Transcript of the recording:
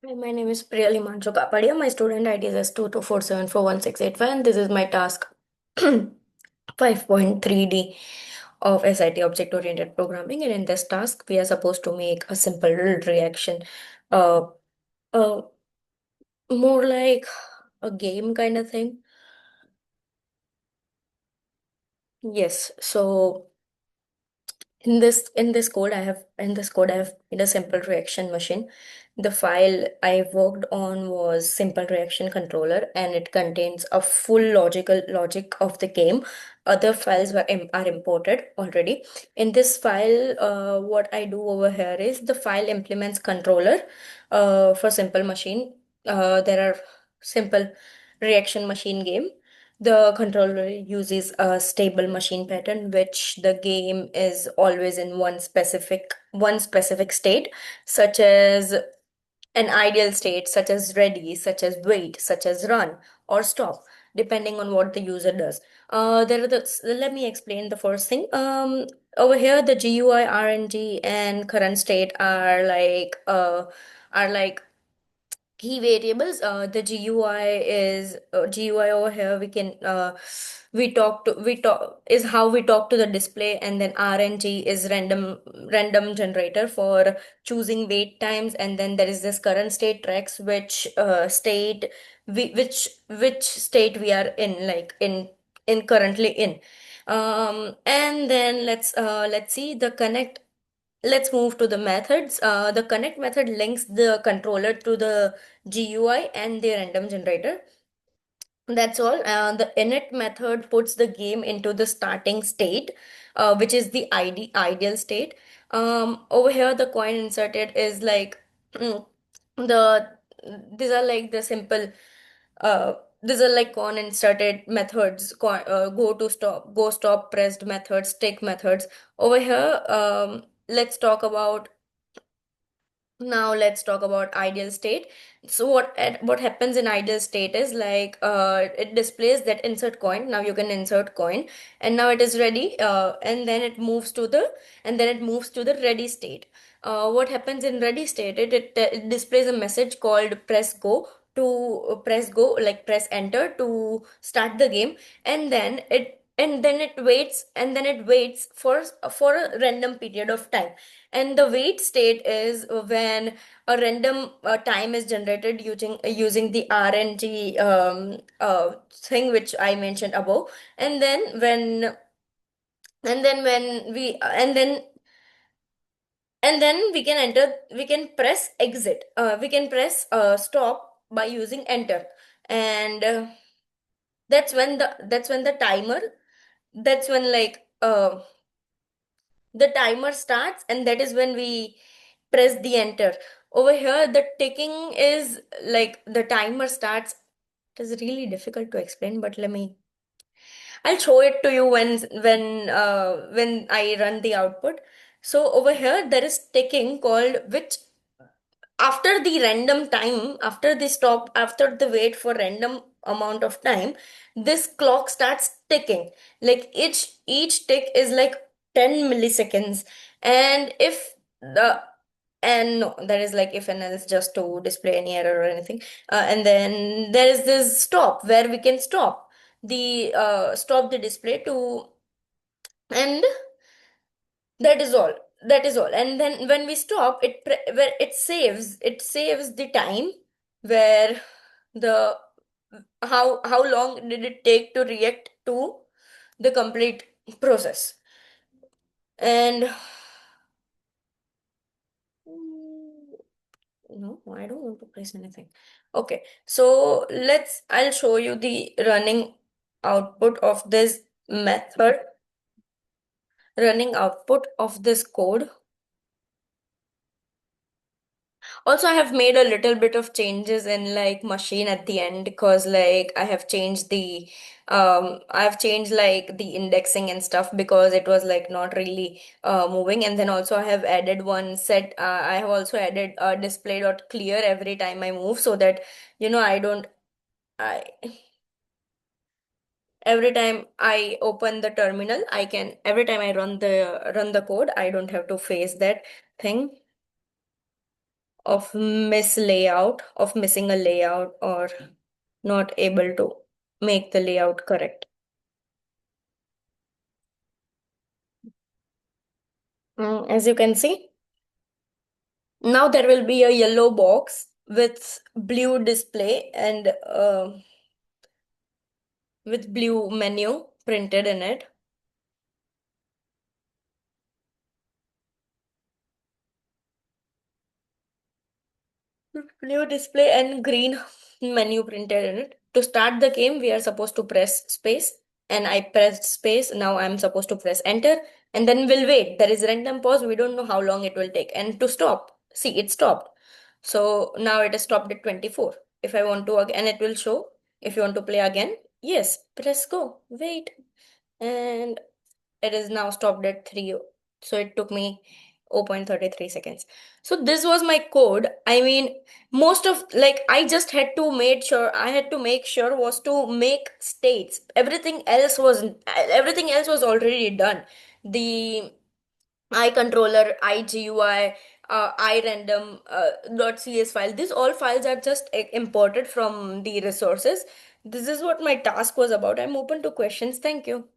Hi, my name is Priyali Manchu Kapadia. My student ID is S22474168 and this is my task 5.3D of SIT Object Oriented Programming. And in this task, we are supposed to make a simple reaction, uh, uh, more like a game kind of thing. Yes, so in this code I have made a simple reaction machine. The file I worked on was simple reaction controller and it contains a full logical logic of the game. Other files are imported already. In this file, what I do over here is the file implements controller for simple machine. There are simple reaction machine game. The controller uses a stable machine pattern, which the game is always in one specific state, such as an ideal state, such as ready, such as wait, such as run or stop, depending on what the user does. Let me explain the first thing. Over here, the GUI, RNG, and current state are like key variables. The GUI over here. We talk is how we talk to the display, and then RNG is random generator for choosing wait times, and then there is this current state tracks which state we are in, like in currently in. And then let's see the connect. Let's move to the methods. The connect method links the controller to the GUI and the random generator. That's all. The init method puts the game into the starting state, which is the ideal state. Over here, the coin inserted is like the these are like the simple these are like coin inserted methods, go stop pressed methods, tick methods. Over here, let's talk about ideal state. So what happens in ideal state is like it displays that insert coin. Now you can insert coin, and now it is ready. And then it moves to the ready state. What happens in ready state? It displays a message called press go, like press enter to start the game, and then it waits for a random period of time. And the wait state is when a random time is generated using the RNG thing which I mentioned above. And then and then when we and then we can press exit. We can press stop by using enter. And that's when the timer that's when like the timer starts, and that is when we press the enter. Over here the ticking is like the timer starts. It is really difficult to explain, but I'll show it to you when I run the output. So over here there is ticking called, which after the random time, after the wait for random amount of time, this clock starts ticking. Like each tick is like 10 milliseconds. And if the and no, that is like if and else, just to display any error or anything. And then there is this stop where we can stop the display to. And that is all. That is all. And then when we stop, where it saves the time, where the how long did it take to react to the complete process. And no, I don't want to press anything. Okay, so I'll show you the method running output of this code. Also, I have made a little bit of changes in like machine at the end, because like I've changed like the indexing and stuff, because it was like not really moving. And then also I have also added display dot clear every time I move, so that I don't I every time I open the terminal, every time I run the code, I don't have to face that thing. of mislayout, of missing a layout or not able to make the layout correct. As you can see, now there will be a yellow box with blue display and with blue menu printed in it. Blue display and green menu printed in it. To start the game, we are supposed to press space, and I pressed space. Now I'm supposed to press enter, and then we'll wait. There is random pause. We don't know how long it will take. And to stop, see, it stopped. So now it is stopped at 24. If I want to again, it will show. If you want to play again, yes, press go. Wait, and it is now stopped at 3. So it took me 0.33 seconds. So this was my code. I mean, most of like I just had to make sure I had to make sure was to make states. Everything else was already done. The iController, iGUI, iRandom, .cs file. These all files are just imported from the resources. This is what my task was about. I'm open to questions. Thank you.